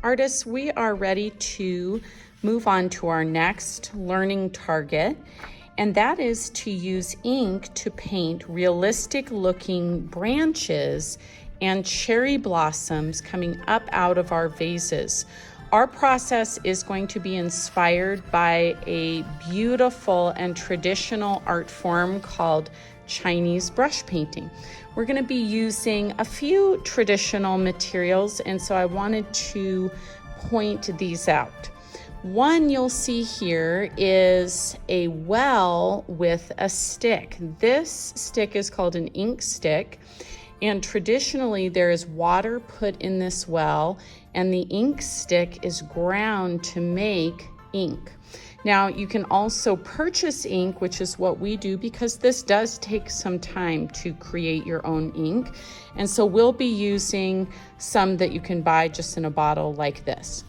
Artists, we are ready to move on to our next learning target, and that is to use ink to paint realistic looking branches and cherry blossoms coming up out of our vases. Our process is going to be inspired by a beautiful and traditional art form called Chinese brush painting. We're going to be using a few traditional materials, and so I wanted to point these out. One you'll see here is a well with a stick. This stick is called an ink stick, and traditionally there is water put in this well, and the ink stick is ground to make ink. Now, you can also purchase ink, which is what we do because this does take some time to create your own ink. And so we'll be using some that you can buy just in a bottle like this.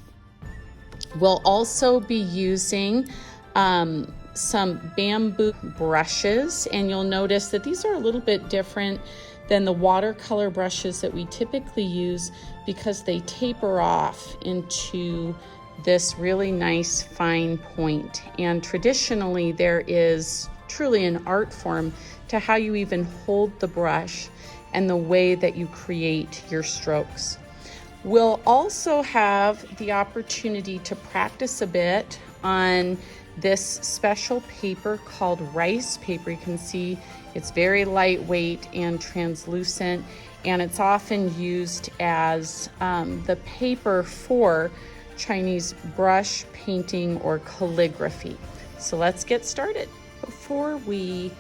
We'll also be using some bamboo brushes, and you'll notice that these are a little bit different than the watercolor brushes that we typically use because they taper off into this really nice fine point. And traditionally there is truly an art form to how you even hold the brush and the way that you create your strokes. We'll also have the opportunity to practice a bit on this special paper called rice paper. You can see it's very lightweight and translucent, and it's often used as the paper for Chinese brush painting or calligraphy. So let's get started. Before we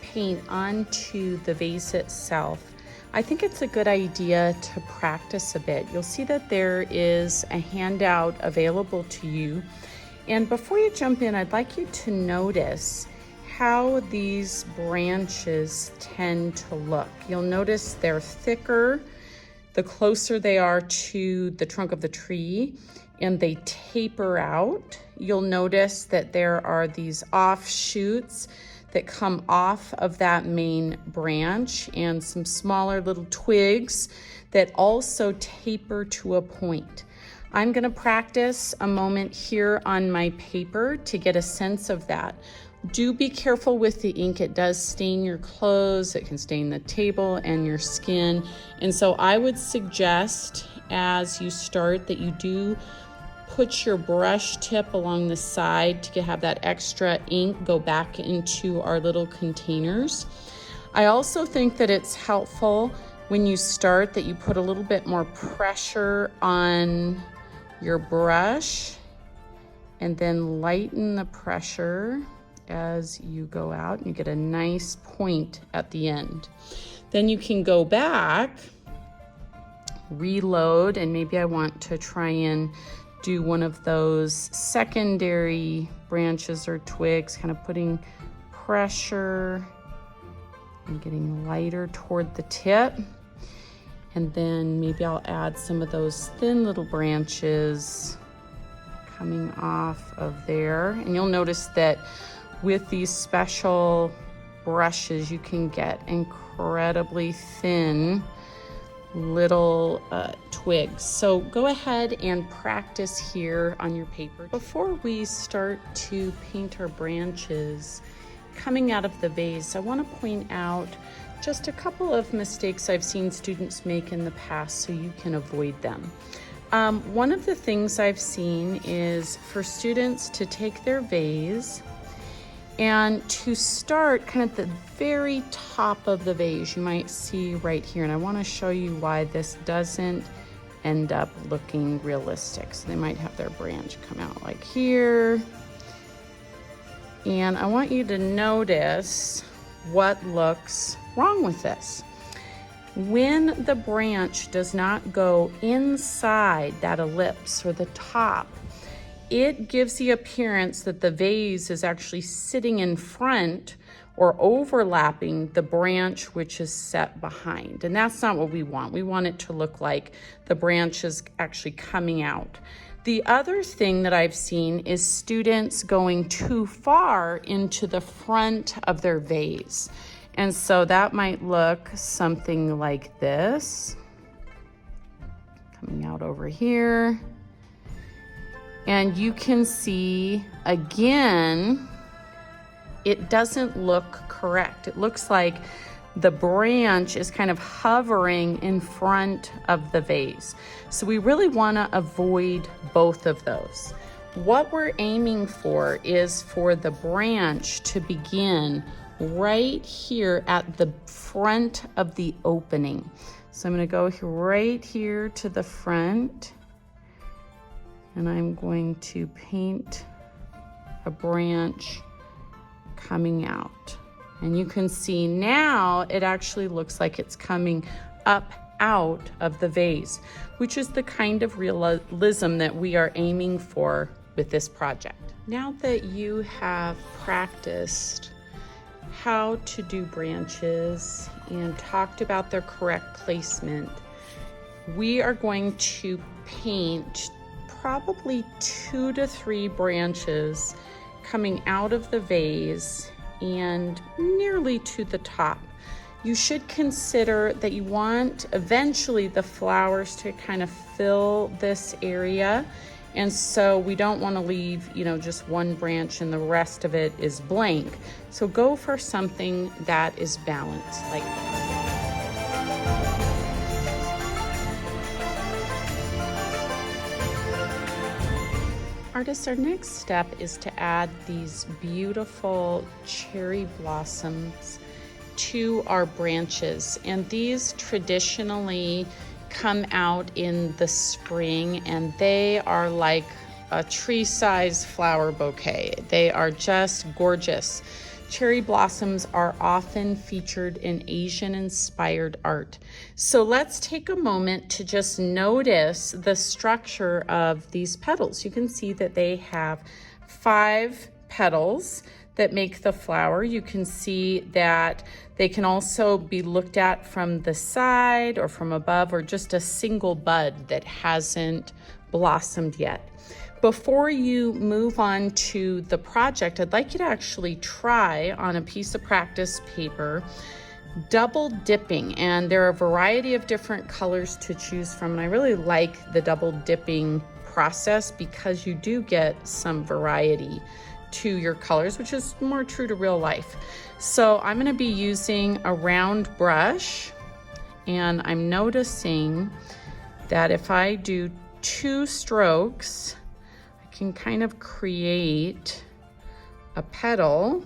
paint onto the vase itself, I think it's a good idea to practice a bit. You'll see that there is a handout available to you. And before you jump in, I'd like you to notice how these branches tend to look. You'll notice they're thicker the closer they are to the trunk of the tree, and they taper out. You'll notice that there are these offshoots that come off of that main branch and some smaller little twigs that also taper to a point. I'm going to practice a moment here on my paper to get a sense of that. Do be careful with the ink. It does stain your clothes, it can stain the table and your skin. And so I would suggest as you start that you do put your brush tip along the side to have that extra ink go back into our little containers. I also think that it's helpful when you start that you put a little bit more pressure on your brush and then lighten the pressure as you go out, and you get a nice point at the end. Then you can go back, reload, and maybe I want to try and do one of those secondary branches or twigs, kind of putting pressure and getting lighter toward the tip. And then maybe I'll add some of those thin little branches coming off of there. And you'll notice that with these special brushes, you can get incredibly thin little twigs. So go ahead and practice here on your paper. Before we start to paint our branches coming out of the vase, I want to point out just a couple of mistakes I've seen students make in the past so you can avoid them. One of the things I've seen is for students to take their vase and to start kind of at the very top of the vase. You might see right here, and I want to show you why this doesn't end up looking realistic. So they might have their branch come out like here. And I want you to notice what looks wrong with this. When the branch does not go inside that ellipse or the top, it gives the appearance that the vase is actually sitting in front or overlapping the branch which is set behind. And that's not what we want. We want it to look like the branch is actually coming out. The other thing that I've seen is students going too far into the front of their vase. And so that might look something like this. Coming out over here. And you can see again, it doesn't look correct. It looks like the branch is kind of hovering in front of the vase. So we really want to avoid both of those. What we're aiming for is for the branch to begin right here at the front of the opening. So I'm going to go right here to the front, and I'm going to paint a branch coming out. And you can see now it actually looks like it's coming up out of the vase, which is the kind of realism that we are aiming for with this project. Now that you have practiced how to do branches and talked about their correct placement, we are going to paint probably 2 to 3 branches coming out of the vase and nearly to the top. You should consider that you want eventually the flowers to kind of fill this area. And so we don't want to leave, just one branch and the rest of it is blank. So go for something that is balanced like this. Artists, our next step is to add these beautiful cherry blossoms to our branches. And these traditionally come out in the spring, and they are like a tree-sized flower bouquet. They are just gorgeous. Cherry blossoms are often featured in Asian-inspired art. So let's take a moment to just notice the structure of these petals. You can see that they have 5 petals that make the flower. You can see that they can also be looked at from the side or from above, or just a single bud that hasn't blossomed yet. Before you move on to the project, I'd like you to actually try on a piece of practice paper double dipping, and there are a variety of different colors to choose from, and I really like the double dipping process because you do get some variety to your colors, which is more true to real life. So I'm going to be using a round brush, and I'm noticing that if I do 2 strokes, I can kind of create a petal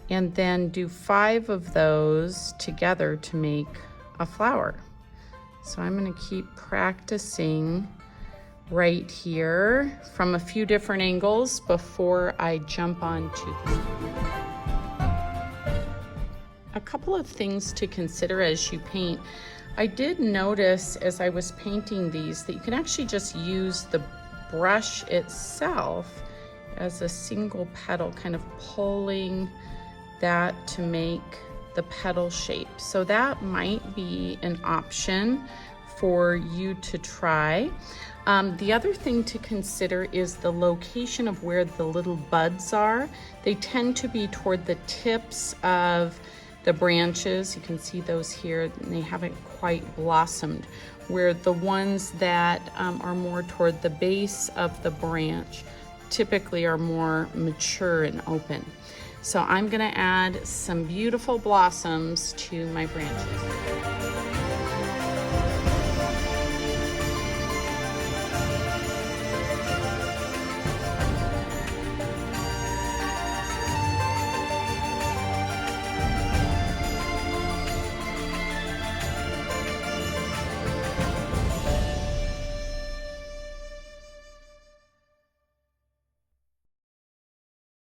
and then do 5 of those together to make a flower. So I'm going to keep practicing right here from a few different angles before I jump on to this. A couple of things to consider as you paint. I did notice as I was painting these that you can actually just use the brush itself as a single petal, kind of pulling that to make the petal shape. So that might be an option for you to try. The other thing to consider is the location of where the little buds are. They tend to be toward the tips of the branches. You can see those here, and they haven't quite blossomed, where the ones that are more toward the base of the branch typically are more mature and open. So I'm going to add some beautiful blossoms to my branches.